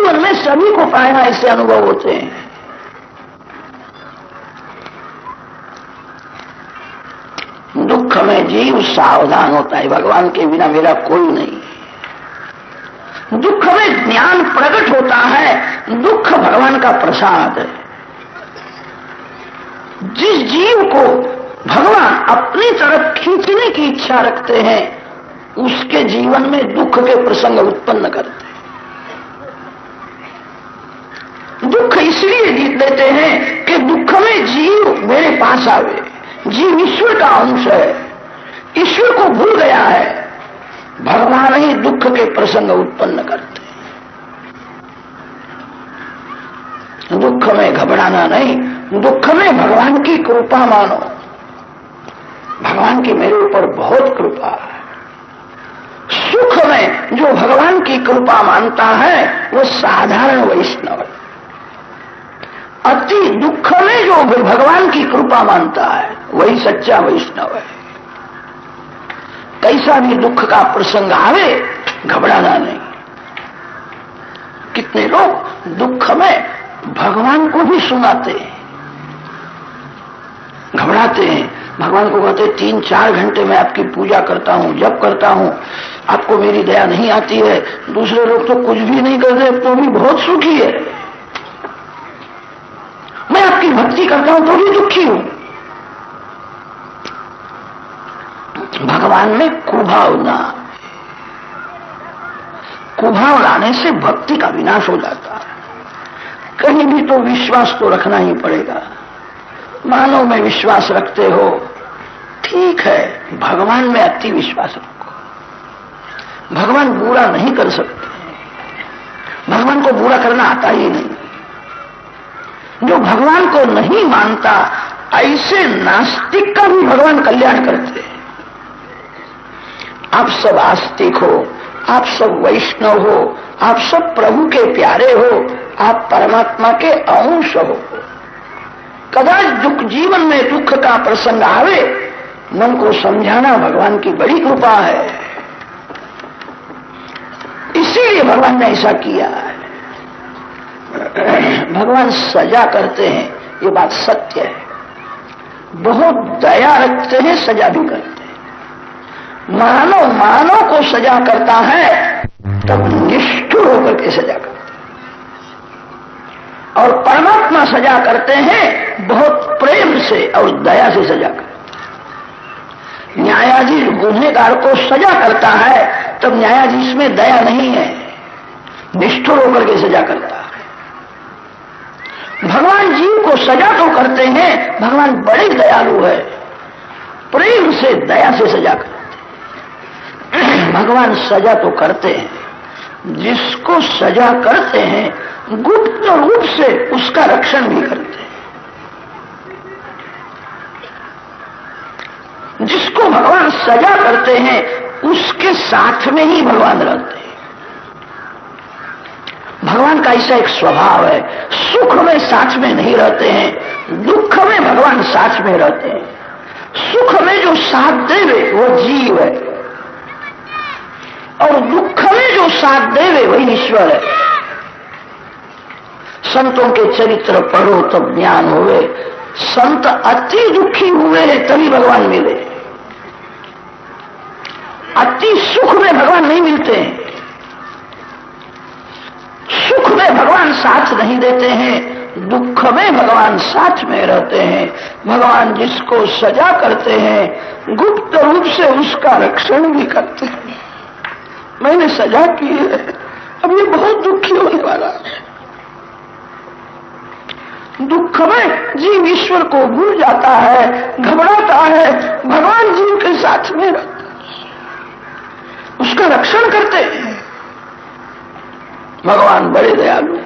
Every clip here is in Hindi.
जीवन में सभी को प्रायः ऐसे अनुभव होते हैं। दुख में जीव सावधान होता है, भगवान के बिना मेरा कोई नहीं। दुख में ज्ञान प्रकट होता है, दुख भगवान का प्रसाद है। जिस जीव को भगवान अपनी तरफ खींचने की इच्छा रखते हैं, उसके जीवन में दुख के प्रसंग उत्पन्न करते हैं। दुख इसलिए देते हैं कि दुख में जीव मेरे पास आवे। जीव ईश्वर का अंश है, ईश्वर को भूल गया है, भगवान ही दुख के प्रसंग उत्पन्न करते हैं। दुख में घबराना नहीं, दुख में भगवान की कृपा मानो। भगवान की मेरे ऊपर बहुत कृपा है। सुख में जो भगवान की कृपा मानता है वो साधारण वैष्णव है। अति दुख में जो भगवान की कृपा मानता है वही सच्चा वैष्णव है। कैसा भी दुख का प्रसंग आवे, घबराना नहीं। कितने लोग दुख में भगवान को भी सुनाते हैं, घबराते हैं। भगवान को कहते 3-4 घंटे मैं आपकी पूजा करता हूं, जप करता हूं, आपको मेरी दया नहीं आती है। दूसरे लोग तो कुछ भी नहीं करते तो भी बहुत सुखी है। मैं आपकी भक्ति करता हूं तो भी दुखी हूं। भगवान में कुभावना, कुभाव लाने से भक्ति का विनाश हो जाता है। कहीं भी तो विश्वास तो रखना ही पड़ेगा। मानव में विश्वास रखते हो, ठीक है, भगवान में अति विश्वास रखो। भगवान बुरा नहीं कर सकते, भगवान को बुरा करना आता ही नहीं। जो भगवान को नहीं मानता, ऐसे नास्तिक का भी भगवान कल्याण करते हैं। आप सब आस्तिक हो, आप सब वैष्णव हो, आप सब प्रभु के प्यारे हो, आप परमात्मा के अंश हो। कदाच दुख जीवन में दुख का प्रसंग आवे, मन को समझाना भगवान की बड़ी कृपा है। इसीलिए भगवान ने ऐसा किया है। भगवान सजा करते हैं, ये बात सत्य है। बहुत दया रखते हैं, सजा भी करते हैं। मानव को सजा करता है तब निष्ठुर होकर के सजा करता है, और परमात्मा सजा करते हैं बहुत प्रेम से और दया से सजा करते हैं। न्यायाधीश गुनहगार को सजा करता है तब न्यायाधीश में दया नहीं है, निष्ठुर होकर के सजा करता है। भगवान जीव को सजा तो करते हैं, भगवान बड़े दयालु है, प्रेम से दया से सजा करते हैं। भगवान सजा तो करते हैं, जिसको सजा करते हैं गुप्त रूप से उसका रक्षण भी करते हैं। जिसको भगवान सजा करते हैं उसके साथ में ही भगवान रहते हैं। भगवान का ऐसा एक स्वभाव है, सुख में साथ में नहीं रहते हैं, दुख में भगवान साथ में रहते हैं। सुख में जो साथ देवे वो जीव है, और दुख में जो साथ देवे वही ईश्वर है। संतों के चरित्र पढ़ो तब ज्ञान होवे। संत अति दुखी हुए हैं तभी भगवान मिले। अति सुख में भगवान नहीं मिलते हैं। सुख में भगवान साथ नहीं देते हैं, दुख में भगवान साथ में रहते हैं। भगवान जिसको सजा करते हैं गुप्त रूप से उसका रक्षण भी करते हैं। मैंने सजा की है, अब ये बहुत दुखी होने वाला है। दुख में जीव ईश्वर को भूल जाता है, घबराता है, भगवान जीव के साथ में रहता है, उसका रक्षण करते हैं। भगवान बड़े दयालु।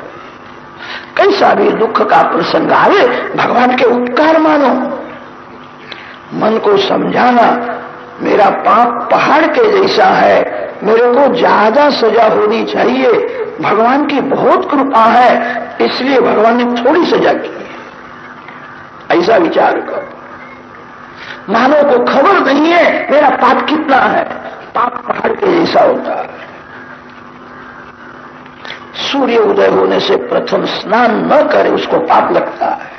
कैसा भी दुख का प्रसंग आवे भगवान के उपकार मानो। मन को समझाना मेरा पाप पहाड़ के जैसा है, मेरे को ज्यादा सजा होनी चाहिए, भगवान की बहुत कृपा है इसलिए भगवान ने थोड़ी सजा की है, ऐसा विचार करो। मानव को खबर नहीं है मेरा पाप कितना है, पाप पहाड़ के जैसा होता है। सूर्य उदय होने से प्रथम स्नान न करे उसको पाप लगता है।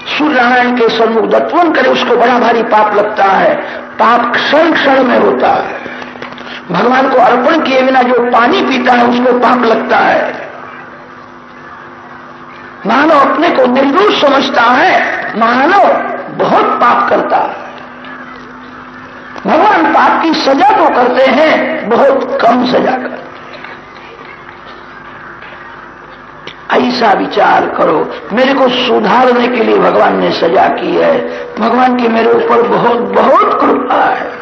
सूर्य नारायण के सन्मुख दत्वन करे उसको बड़ा भारी पाप लगता है। पाप क्षण क्षण में होता है। भगवान को अर्पण किए बिना जो पानी पीता है उसको पाप लगता है। मानव अपने को निर्दोष समझता है, मानव बहुत पाप करता है। भगवान पाप की सजा तो करते हैं, बहुत कम सजा करते हैं। ऐसा विचार करो, मेरे को सुधारने के लिए भगवान ने सजा की है। भगवान की मेरे ऊपर बहुत बहुत कृपा है।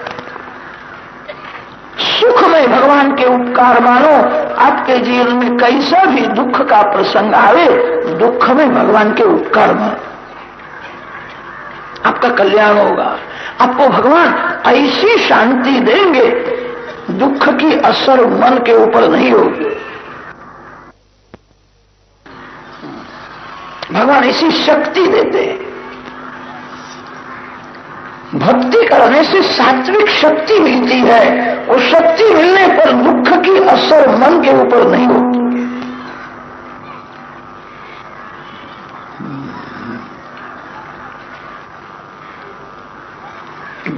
सुख में भगवान के उपकार मानो। आपके जीवन में कैसा भी दुख का प्रसंग आवे, दुख में भगवान के उपकार मानो, आपका कल्याण होगा। आपको भगवान ऐसी शांति देंगे, दुख की असर मन के ऊपर नहीं होगी। भगवान ऐसी शक्ति देते हैं। भक्ति करने से सात्विक शक्ति मिलती है। वो शक्ति मिलने पर दुख की असर मन के ऊपर नहीं होती।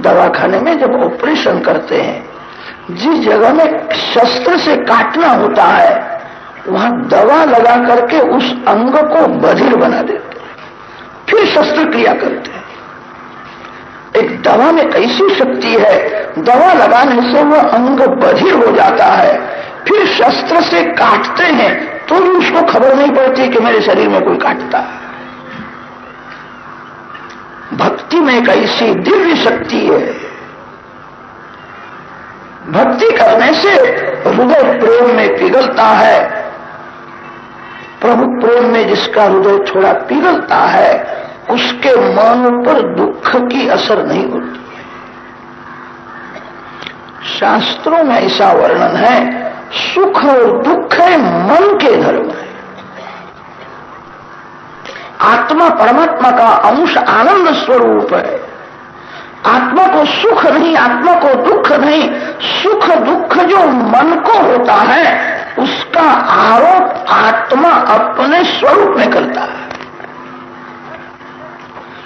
दवाखाने में जब ऑपरेशन करते हैं, जिस जगह में शस्त्र से काटना होता है, वहां दवा लगा करके उस अंग को बधिर बना देते हैं, फिर शस्त्र क्रिया करते हैं। एक दवा में कैसी शक्ति है, दवा लगाने से वह अंग बधिर हो जाता है, फिर शस्त्र से काटते हैं तो भी उसको खबर नहीं पड़ती कि मेरे शरीर में कोई काटता है। भक्ति में एक ऐसी दिव्य शक्ति है। भक्ति करने से हृदय प्रेम में पिघलता है। प्रभु प्रेम में जिसका हृदय थोड़ा पिघलता है, उसके मन पर दुख की असर नहीं होती। शास्त्रों में ऐसा वर्णन है, सुख और दुख मन के धर्म है। आत्मा परमात्मा का अंश आनंद स्वरूप है। आत्मा को सुख नहीं, आत्मा को दुख नहीं। सुख दुख जो मन को होता है, उसका आरोप आत्मा अपने स्वरूप में करता है।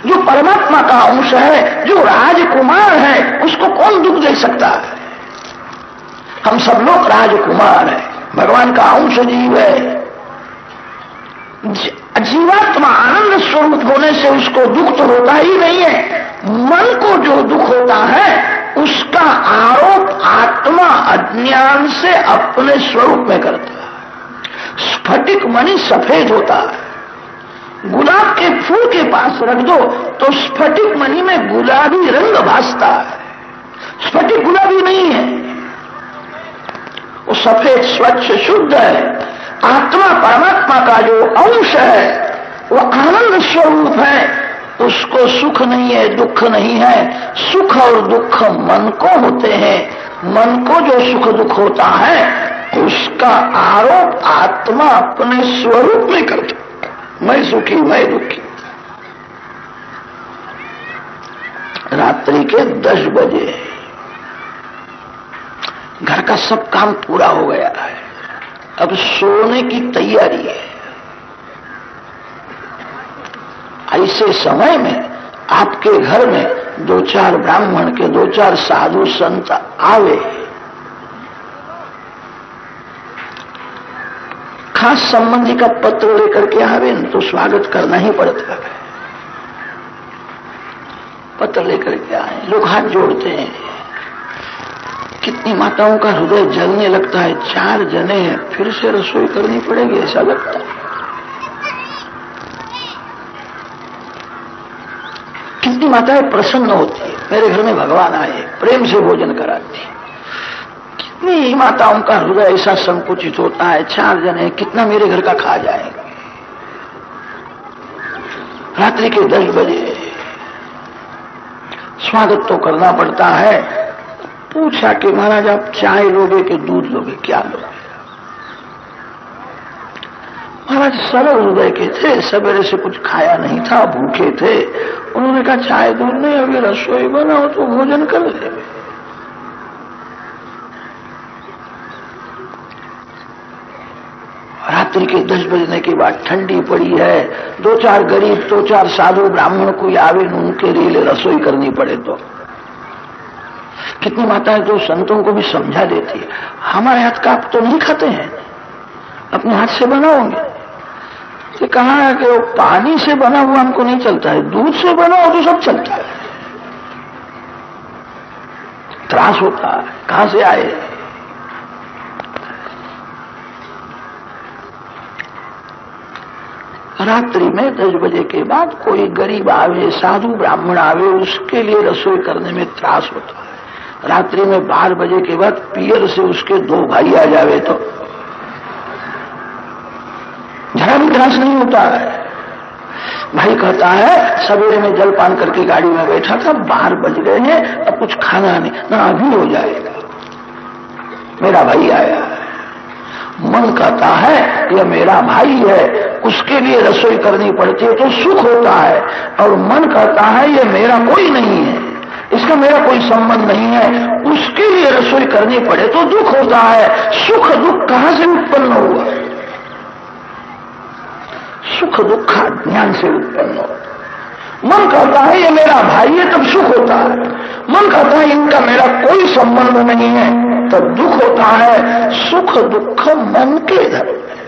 जो परमात्मा का अंश है, जो राजकुमार है, उसको कौन दुख दे सकता है? हम सब लोग राजकुमार हैं, भगवान का अंश जीव है। जीवात्मा आनंद स्वरूप होने से उसको दुख तो होता ही नहीं है। मन को जो दुख होता है, उसका आरोप आत्मा अज्ञान से अपने स्वरूप में करता है। स्फटिक मणि सफेद होता है, गुलाब के फूल के पास रख दो तो स्फटिक मणि में गुलाबी रंग भासता है। स्फटिक गुलाबी नहीं है, वो सफेद स्वच्छ शुद्ध है। आत्मा परमात्मा का जो अंश है, वो आनंद स्वरूप है। उसको सुख नहीं है, दुख नहीं है। सुख और दुख मन को होते हैं। मन को जो सुख दुख होता है, उसका आरोप आत्मा अपने स्वरूप में करता है। मैं सुखी, मैं दुखी। रात्रि के 10 बजे घर का सब काम पूरा हो गया है, अब सोने की तैयारी है। ऐसे समय में आपके घर में 2-4 ब्राह्मण के 2-4 साधु संत आवे, खास संबंधी का पत्र लेकर के आवे तो स्वागत करना ही पड़ता है। पत्र लेकर के आए, लोग हाथ जोड़ते हैं। कितनी माताओं का हृदय जलने लगता है। 4 जने हैं, फिर से रसोई करनी पड़ेगी ऐसा लगता है। कितनी माताएं प्रसन्न होती है, मेरे घर में भगवान आए, प्रेम से भोजन कराती। कितनी माताओं का हृदय ऐसा संकुचित होता है, 4 जने कितना मेरे घर का खा जाएंगे। रात्रि के 10 बजे स्वागत तो करना पड़ता है। पूछा कि महाराज आप चाय लोगे कि दूध लोगे, क्या लोगे? महाराज सरल हृदय के थे, सवेरे से कुछ खाया नहीं था, भूखे थे। उन्होंने कहा चाय दूध नहीं, अभी रसोई बनाओ तो भोजन कर ले। रात्रि के 10 बजने के बाद ठंडी पड़ी है, 2-4 गरीब 2-4 साधु ब्राह्मण कोई आवे न उनके लिए रसोई करनी पड़े तो कितनी माताएं तो संतों को भी समझा देती है, हमारे हाथ का आप तो नहीं खाते हैं, अपने हाथ से बनाओगे। तो कहा है कि वो पानी से बना हुआ हमको नहीं चलता है, दूध से बनाओ तो सब चलता है। त्रास होता है, कहां से आए। रात्रि में 10 बजे के बाद कोई गरीब आवे, साधु ब्राह्मण आवे, उसके लिए रसोई करने में त्रास होता है। रात्रि में 12 बजे के बाद पियर से उसके 2 भाई आ जावे तो जरा भी त्रास नहीं होता है। भाई कहता है सवेरे में जलपान करके गाड़ी में बैठा था, 12 बज गए हैं, अब कुछ खाना नहीं ना, अभी हो जाएगा, मेरा भाई आया है। मन कहता है कि मेरा भाई है, उसके लिए रसोई करनी पड़ती है तो सुख होता है, और मन कहता है ये मेरा कोई नहीं है, इसका मेरा कोई संबंध नहीं है, उसके लिए रसोई करनी पड़े तो दुख होता है। सुख दुख कहां से उत्पन्न हुआ? सुख दुख ज्ञान से उत्पन्न हो। मन कहता है ये मेरा भाई है तब सुख होता है, मन कहता है इनका मेरा कोई संबंध नहीं है तब दुख होता है। सुख दुख मन के धर्म है,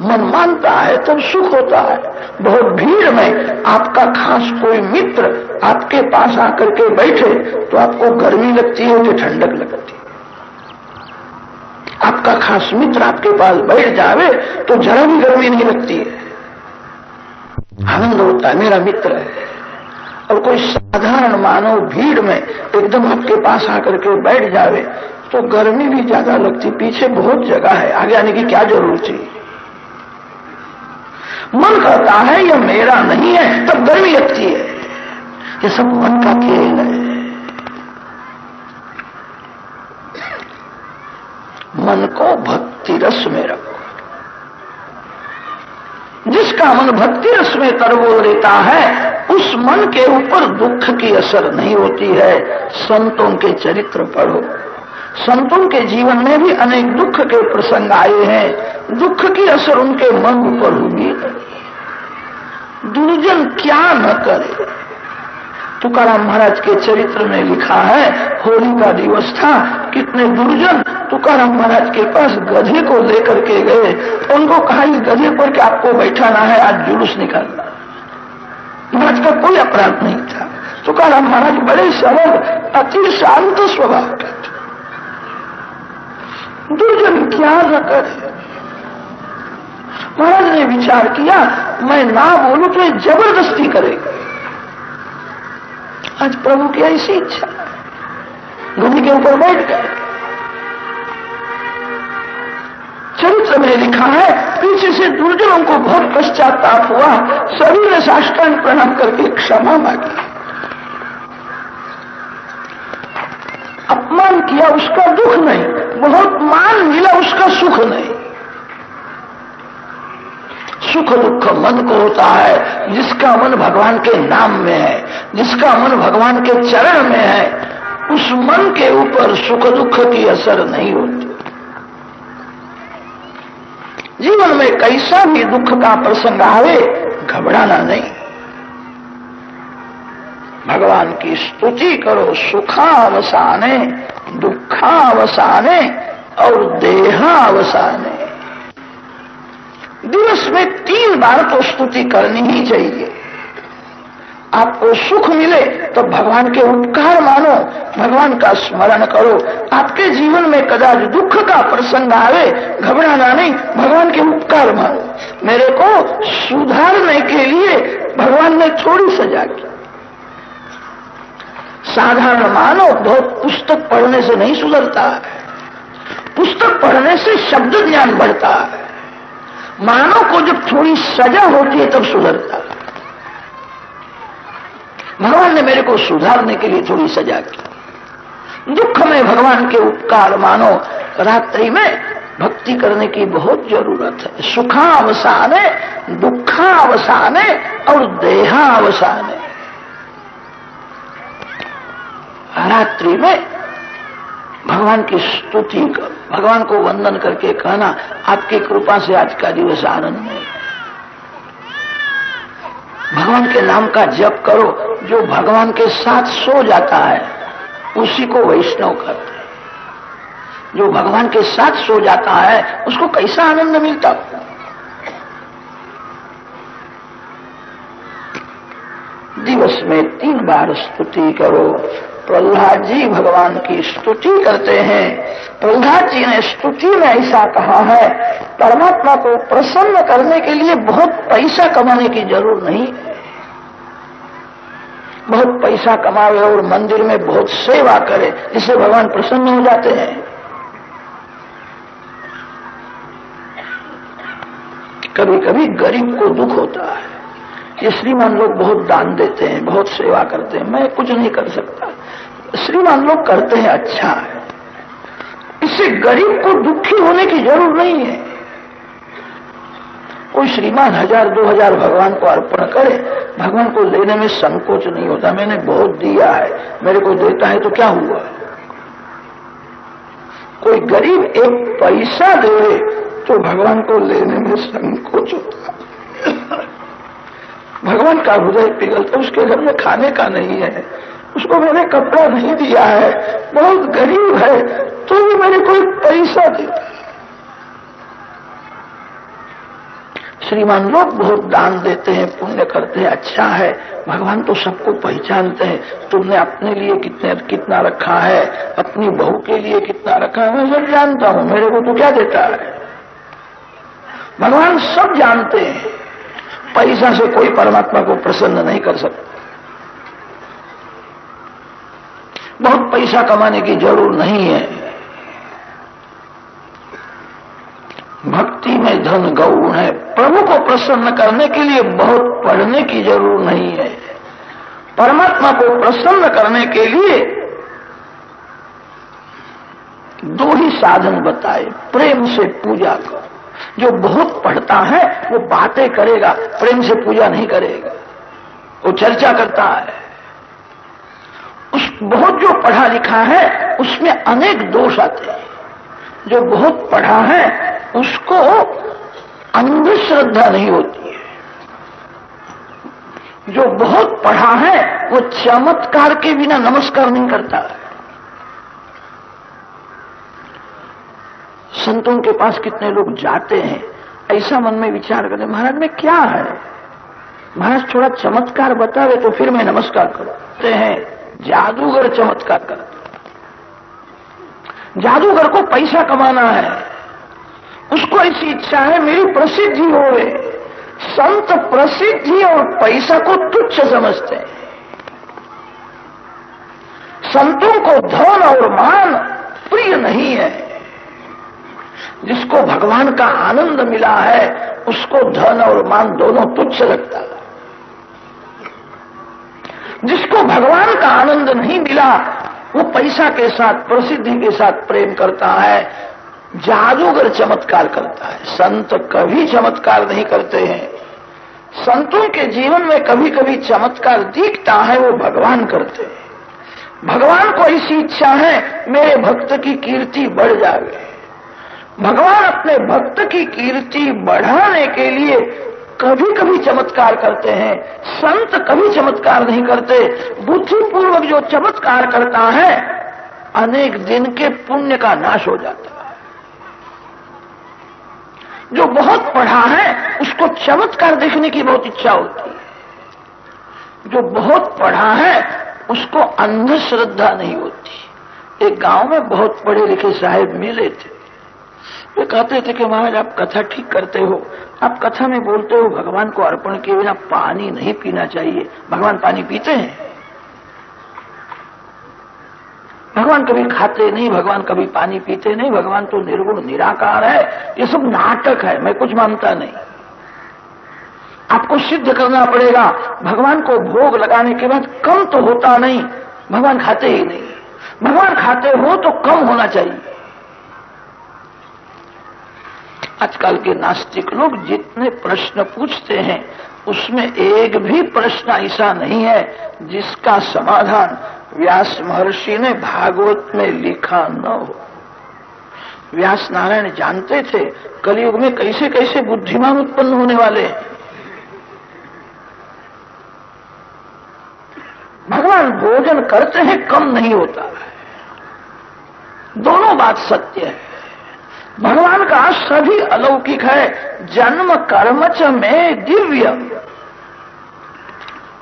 मन मानता है तब सुख होता है। बहुत भीड़ में आपका खास कोई मित्र आपके पास आकर के बैठे तो आपको गर्मी लगती है कि ठंडक लगती है। आपका खास मित्र आपके पास बैठ जावे तो जरा भी गर्मी नहीं लगती है, आनंद होता है, मेरा मित्र है। और कोई साधारण मानव भीड़ में एकदम आपके पास आकर के बैठ जावे तो गर्मी भी ज्यादा लगती, पीछे बहुत जगह है, आगे आने की क्या जरूरत है। मन कहता है यह मेरा नहीं है तब गर्मी लगती है। ये सब मन का खेल है। मन को भक्ति रस में रखो। जिसका मन भक्ति रस में तरबोल लेता है उस मन के ऊपर दुख की असर नहीं होती है। संतों के चरित्र पढ़ो, संतों के जीवन में भी अनेक दुख के प्रसंग आए हैं, दुख की असर उनके मन पर हुई। दुर्जन क्या न करे। तुकाराम महाराज के चरित्र में लिखा है, होली का दिवस था, कितने दुर्जन तुकाराम महाराज के पास गधे को लेकर के गए, उनको कहा इस गधे पर के आपको बैठाना है, आज जुलूस निकालना। महाराज का कोई अपराध नहीं था। तुकाराम महाराज बड़े सरल अति शांत स्वभाव के थे। दुर्जन क्या न करे। महाराज ने विचार किया मैं ना बोलूं तो ये जबरदस्ती करेगा। आज प्रभु की ऐसी इच्छा, गधे के ऊपर बैठ गए। चरित्र में लिखा है पीछे से दुर्जनों को बहुत पश्चाताप हुआ, सभी ने साष्टांग प्रणाम करके क्षमा मांगी। अपमान किया उसका दुख नहीं, बहुत मान मिला उसका सुख नहीं। सुख दुख मन को होता है। जिसका मन भगवान के नाम में है, जिसका मन भगवान के चरण में है, उस मन के ऊपर सुख दुख की असर नहीं होती। जीवन में कैसा भी दुख का प्रसंग आवे घबराना नहीं, भगवान की स्तुति करो। सुखावसाने दुखावसाने और देहावसाने। दिवस में 3 बार तो स्तुति करनी ही चाहिए। आपको सुख मिले तो भगवान के उपकार मानो, भगवान का स्मरण करो। आपके जीवन में कदाच दुख का प्रसंग आवे घबराना नहीं, भगवान के उपकार मानो। मेरे को सुधारने के लिए भगवान ने थोड़ी सजा की। साधारण मानो बहुत पुस्तक पढ़ने से नहीं सुधरता है, पुस्तक पढ़ने से शब्द ज्ञान बढ़ता है। मानव को जब थोड़ी सजा होती है तब सुधरता है। भगवान ने मेरे को सुधारने के लिए थोड़ी सजा की। दुख में भगवान के उपकार मानो। रात्रि में भक्ति करने की बहुत जरूरत है। सुखावसाने दुखावसाने और देहावसाने। रात्रि में भगवान की स्तुति करो, भगवान को वंदन करके कहना आपकी कृपा से आज का दिवस आनंदमय। भगवान के नाम का जप करो। जो भगवान के साथ सो जाता है उसी को वैष्णव कहते हैं। जो भगवान के साथ सो जाता है उसको कैसा आनंद मिलता। दिवस में 3 बार स्तुति करो। प्रहलाद जी भगवान की स्तुति करते हैं। प्रहलाद जी ने स्तुति में ऐसा कहा है, परमात्मा को प्रसन्न करने के लिए बहुत पैसा कमाने की जरूरत नहीं। बहुत पैसा कमावे और मंदिर में बहुत सेवा करे, इससे भगवान प्रसन्न हो जाते हैं। कभी कभी गरीब को दुख होता है। ये श्रीमान लोग बहुत दान देते हैं, बहुत सेवा करते हैं, मैं कुछ नहीं कर सकता। श्रीमान लोग करते हैं, अच्छा है। इससे गरीब को दुखी होने की जरूरत नहीं है। कोई श्रीमान 1000-2000 भगवान को अर्पण करे, भगवान को लेने में संकोच नहीं होता। मैंने बहुत दिया है, मेरे को देता है तो क्या हुआ। कोई गरीब 1 पैसा दे तो भगवान को लेने में संकोच होता है। भगवान का हृदय पिघलता, उसके घर में खाने का नहीं है, उसको मैंने कपड़ा नहीं दिया है, बहुत गरीब है तो भी मेरे को 1 पैसा देता है। श्रीमान लोग बहुत दान देते हैं, पुण्य करते हैं, अच्छा है। भगवान तो सबको पहचानते हैं। तुमने अपने लिए कितना रखा है, अपनी बहू के लिए कितना रखा है, मैं सब जानता हूं, मेरे को तो क्या देता है। भगवान सब जानते हैं। पैसा से कोई परमात्मा को प्रसन्न नहीं कर सकता। बहुत पैसा कमाने की जरूरत नहीं है। भक्ति में धन गौण है। प्रभु को प्रसन्न करने के लिए बहुत पढ़ने की जरूरत नहीं है। परमात्मा को प्रसन्न करने के लिए 2 ही साधन बताए। प्रेम से पूजा करो। जो बहुत पढ़ता है वो बातें करेगा, प्रेम से पूजा नहीं करेगा, वो चर्चा करता है। उस बहुत जो पढ़ा लिखा है उसमें अनेक दोष आते हैं। जो बहुत पढ़ा है उसको अंधश्रद्धा नहीं होती है। जो बहुत पढ़ा है वो चमत्कार के बिना नमस्कार नहीं करता है। संतों के पास कितने लोग जाते हैं, ऐसा मन में विचार करते, महाराज में क्या है, महाराज थोड़ा चमत्कार बतावे तो फिर मैं नमस्कार करते हैं। जादूगर चमत्कार करते। जादूगर को पैसा कमाना है, उसको ऐसी इच्छा है मेरी प्रसिद्धि होवे। संत प्रसिद्धि और पैसा को तुच्छ समझते हैं। संतों को धन और मान प्रिय नहीं है। जिसको भगवान का आनंद मिला है उसको धन और मान दोनों तुच्छ लगता है। जिसको भगवान का आनंद नहीं मिला वो पैसा के साथ, प्रसिद्धि के साथ प्रेम करता है। जादूगर चमत्कार करता है, संत कभी चमत्कार नहीं करते हैं। संतों के जीवन में कभी कभी चमत्कार दिखता है, वो भगवान करते हैं। भगवान को ऐसी इच्छा है मेरे भक्त की कीर्ति बढ़ जाए। भगवान अपने भक्त की कीर्ति बढ़ाने के लिए कभी कभी चमत्कार करते हैं। संत कभी चमत्कार नहीं करते। बुद्धिपूर्वक जो चमत्कार करता है अनेक दिन के पुण्य का नाश हो जाता है। जो बहुत पढ़ा है उसको चमत्कार देखने की बहुत इच्छा होती है। जो बहुत पढ़ा है उसको अंधश्रद्धा नहीं होती। एक गांव में बहुत पढ़े लिखे साहेब मिले थे। वे कहते थे कि महाराज आप कथा ठीक करते हो, आप कथा में बोलते हो भगवान को अर्पण किए बिना पानी नहीं पीना चाहिए। भगवान पानी पीते हैं? भगवान कभी खाते नहीं, भगवान कभी पानी पीते नहीं। भगवान तो निर्गुण निराकार है। ये सब नाटक है, मैं कुछ मानता नहीं। आपको सिद्ध करना पड़ेगा। भगवान को भोग लगाने के बाद कम तो होता नहीं, भगवान खाते ही नहीं। भगवान खाते हो तो कम होना चाहिए। आजकल के नास्तिक लोग जितने प्रश्न पूछते हैं उसमें एक भी प्रश्न ऐसा नहीं है जिसका समाधान व्यास महर्षि ने भागवत में लिखा न हो। व्यास नारायण जानते थे कलयुग में कैसे कैसे बुद्धिमान उत्पन्न होने वाले हैं। भगवान भोजन करते हैं, कम नहीं होता है। दोनों बात सत्य है। भगवान का सभी अलौकिक है। जन्म कर्म च में दिव्य।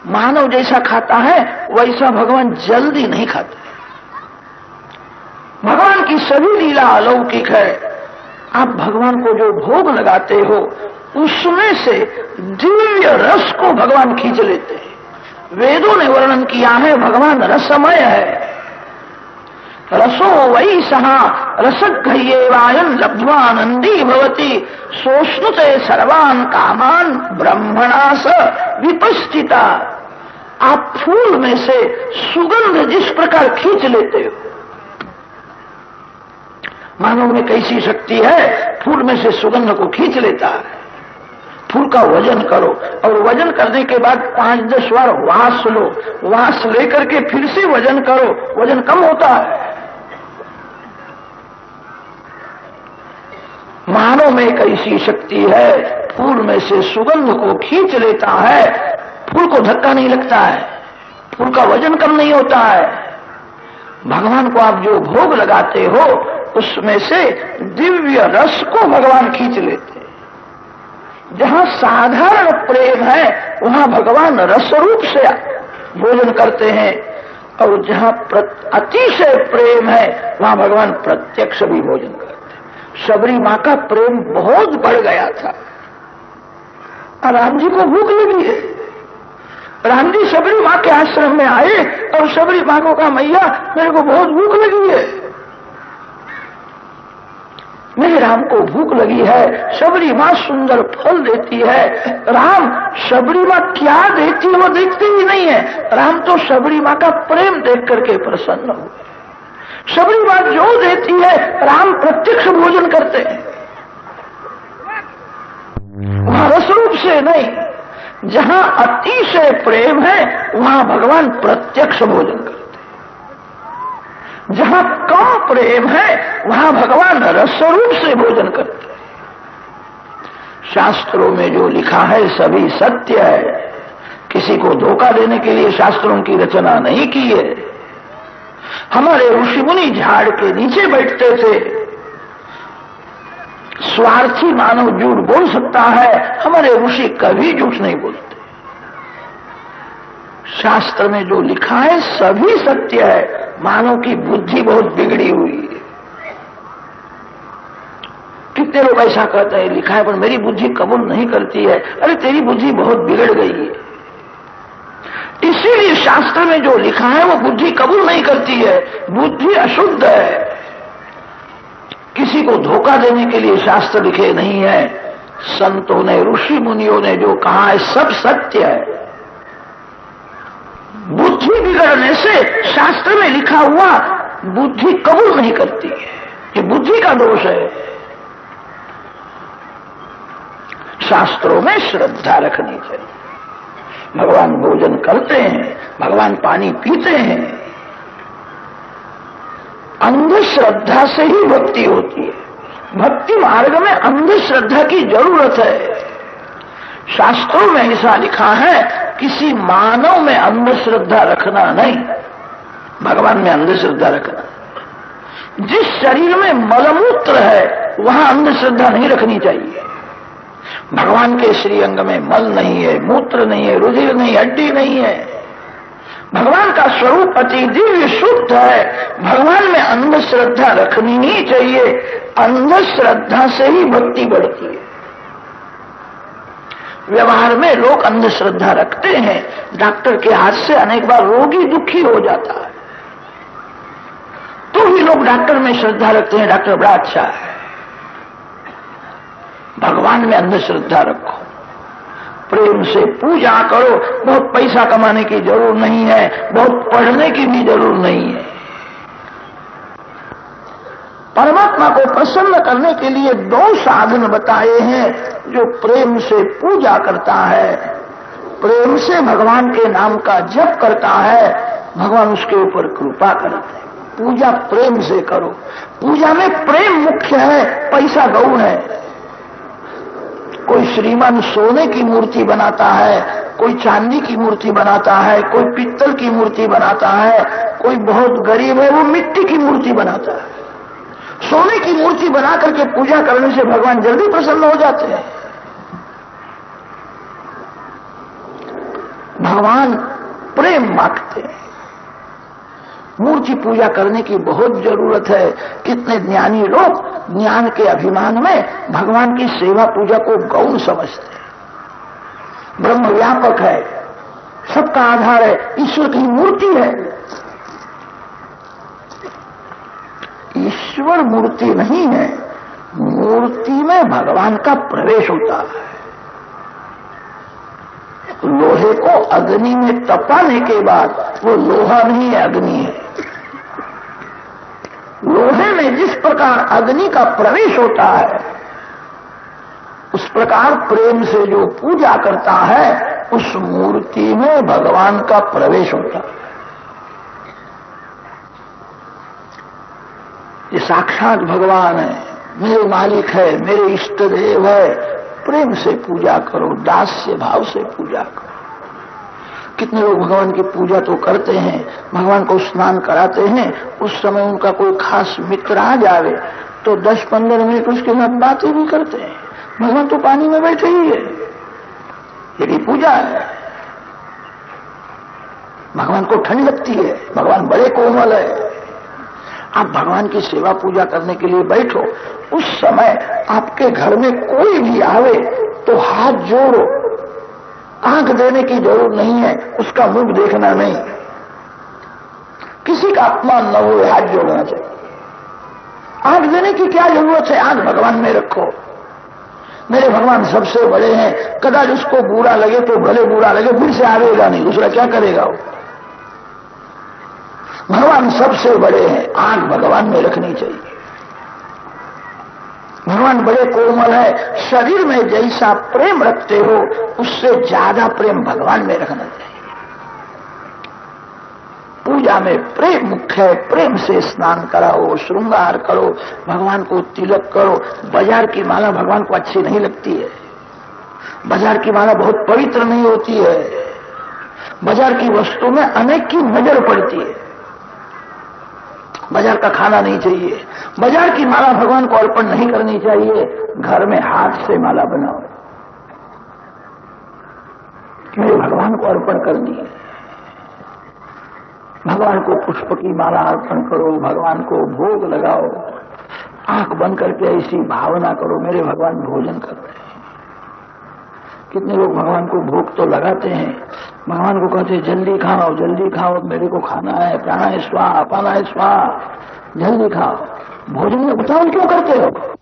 मानव जैसा खाता है वैसा भगवान जल्दी नहीं खाते। भगवान की सभी लीला अलौकिक है। आप भगवान को जो भोग लगाते हो उसमें से दिव्य रस को भगवान खींच लेते हैं। वेदों ने वर्णन किया है भगवान रसमय है। रसो वै सहा रसघ्येवायं लब्ध्वानंदी भवति सोष्णुते सर्वान् कामान ब्रह्मणा स विपस्थिता। आप फूल में से सुगंध जिस प्रकार खींच लेते हो, मानव में कैसी शक्ति है, फूल में से सुगंध को खींच लेता है। फूल का वजन करो और वजन करने के बाद 5-10 बार वास लो, वास लेकर के फिर से वजन करो, वजन कम होता है। मानव में एक ऐसी शक्ति है, फूल में से सुगंध को खींच लेता है। फूल को धक्का नहीं लगता है, फूल का वजन कम नहीं होता है। भगवान को आप जो भोग लगाते हो उसमें से दिव्य रस को भगवान खींच लेते हैं। जहां साधारण प्रेम है वहां भगवान रस रूप से भोजन करते हैं, और जहां अतिशय प्रेम है वहां भगवान प्रत्यक्ष भी भोजन करते हैं। शबरी मां का प्रेम बहुत बढ़ गया था और राम जी को भूख लगी है। राम जी शबरी मां के आश्रम में आए और शबरी मां को कहा, मैया मेरे को बहुत भूख लगी है, मेरे राम को भूख लगी है। शबरी मां सुंदर फल देती है। राम शबरी मां क्या देती है वो देखते ही नहीं है। राम तो शबरी मां का प्रेम देख करके प्रसन्न हुए। शबरी मां जो देती है राम प्रत्यक्ष भोजन करते हैं, वहां रसरूप से नहीं। जहां अतिशय प्रेम है वहां भगवान प्रत्यक्ष भोजन करते हैं। जहां कम प्रेम है वहां भगवान रसरूप से भोजन करते हैं। शास्त्रों में जो लिखा है सभी सत्य है। किसी को धोखा देने के लिए शास्त्रों की रचना नहीं की है। हमारे ऋषि मुनि झाड़ के नीचे बैठते थे। स्वार्थी मानव झूठ बोल सकता है, हमारे ऋषि कभी झूठ नहीं बोलते। शास्त्र में जो लिखा है सभी सत्य है। मानव की बुद्धि बहुत बिगड़ी हुई है। कितने लोग ऐसा कहते हैं लिखा है पर मेरी बुद्धि कबूल नहीं करती है। अरे तेरी बुद्धि बहुत बिगड़ गई है, इसीलिए शास्त्र में जो लिखा है वो बुद्धि कबूल नहीं करती है। बुद्धि अशुद्ध है। किसी को धोखा देने के लिए शास्त्र लिखे नहीं है। संतों ने ऋषि मुनियों ने जो कहा है सब सत्य है। बुद्धि बिगड़ने से शास्त्र में लिखा हुआ बुद्धि कबूल नहीं करती है। ये बुद्धि का दोष है। शास्त्रों में श्रद्धा रखनी चाहिए। भगवान भोजन करते हैं, भगवान पानी पीते हैं। अंधश्रद्धा से ही भक्ति होती है। भक्ति मार्ग में अंधश्रद्धा की जरूरत है। शास्त्रों में ऐसा लिखा है किसी मानव में अंधश्रद्धा रखना नहीं, भगवान में अंधश्रद्धा रखना। जिस शरीर में मलमूत्र है वहां अंधश्रद्धा नहीं रखनी चाहिए। भगवान के श्रीअंग में मल नहीं है, मूत्र नहीं है, रुधिर नहीं, हड्डी नहीं है। भगवान का स्वरूप अति दिव्य शुद्ध है। भगवान में अंधश्रद्धा रखनी ही चाहिए। अंधश्रद्धा से ही भक्ति बढ़ती है। व्यवहार में लोग अंधश्रद्धा रखते हैं। डॉक्टर के हाथ से अनेक बार रोगी दुखी हो जाता है तो भी लोग डॉक्टर में श्रद्धा रखते हैं, डॉक्टर बड़ा अच्छा है। भगवान में अंधश्रद्धा रखो, प्रेम से पूजा करो। बहुत पैसा कमाने की जरूरत नहीं है, बहुत पढ़ने की भी जरूरत नहीं है। परमात्मा को प्रसन्न करने के लिए 2 साधन बताए हैं। जो प्रेम से पूजा करता है, प्रेम से भगवान के नाम का जप करता है, भगवान उसके ऊपर कृपा करते हैं। पूजा प्रेम से करो। पूजा में प्रेम मुख्य है, पैसा गौण है। कोई श्रीमान सोने की मूर्ति बनाता है, कोई चांदी की मूर्ति बनाता है, कोई पित्तल की मूर्ति बनाता है, कोई बहुत गरीब है वो मिट्टी की मूर्ति बनाता है। सोने की मूर्ति बना करके पूजा करने से भगवान जल्दी प्रसन्न हो जाते हैं। भगवान प्रेम मांगते हैं। मूर्ति पूजा करने की बहुत जरूरत है। कितने ज्ञानी लोग ज्ञान के अभिमान में भगवान की सेवा पूजा को गौण समझते हैं। ब्रह्म व्यापक है, सबका आधार है, ईश्वर की मूर्ति है। ईश्वर मूर्ति नहीं है, मूर्ति में भगवान का प्रवेश होता है। लोहे को अग्नि में तपाने के बाद वो लोहा नहीं है, अग्नि है। लोहे में जिस प्रकार अग्नि का प्रवेश होता है, उस प्रकार प्रेम से जो पूजा करता है उस मूर्ति में भगवान का प्रवेश होता है। ये साक्षात भगवान है, मेरे मालिक है, मेरे इष्ट देव है। प्रेम से पूजा करो, दास्य भाव से पूजा करो। कितने लोग भगवान की पूजा तो करते हैं, भगवान को स्नान कराते हैं, उस समय उनका कोई खास मित्र आ जावे तो 10-15 मिनट उसके साथ बातें भी करते हैं। भगवान तो पानी में बैठे ही है, यही पूजा है। भगवान को ठंड लगती है, भगवान बड़े कोमल है। आप भगवान की सेवा पूजा करने के लिए बैठो, उस समय आपके घर में कोई भी आवे तो हाथ जोड़ो। आंख देने की जरूरत नहीं है, उसका मुख देखना नहीं। किसी का अपमान न हो, हाथ जोड़ना चाहिए। आंख देने की क्या जरूरत है, आंख भगवान में रखो। मेरे भगवान सबसे बड़े हैं, कदाच उसको बुरा लगे तो भले बुरा लगे, फिर से आवेगा नहीं, दूसरा क्या करेगा वो। भगवान सबसे बड़े हैं, आंख भगवान में रखनी चाहिए। भगवान बड़े कोमल है, शरीर में जैसा प्रेम रखते हो उससे ज्यादा प्रेम भगवान में रखना चाहिए। पूजा में प्रेम मुख्य है, प्रेम से स्नान कराओ, श्रृंगार करो, भगवान को तिलक करो। बाजार की माला भगवान को अच्छी नहीं लगती है, बाजार की माला बहुत पवित्र नहीं होती है। बाजार की वस्तु में अनेक की नजर पड़ती है, बाजार का खाना नहीं चाहिए। बाजार की माला भगवान को अर्पण नहीं करनी चाहिए, घर में हाथ से माला बनाओ, मेरे भगवान को अर्पण करनी है। भगवान को पुष्प की माला अर्पण करो, भगवान को भोग लगाओ। आंख बंद करके ऐसी भावना करो, मेरे भगवान भोजन कर रहे हैं। कितने लोग भगवान को भोग तो लगाते हैं, भगवान को कहते हैं जल्दी खाओ, मेरे को खाना है, प्राणाय स्वाहा अपानाय स्वाहा, जल्दी खाओ। भोजन में उतावल क्यों करते हो?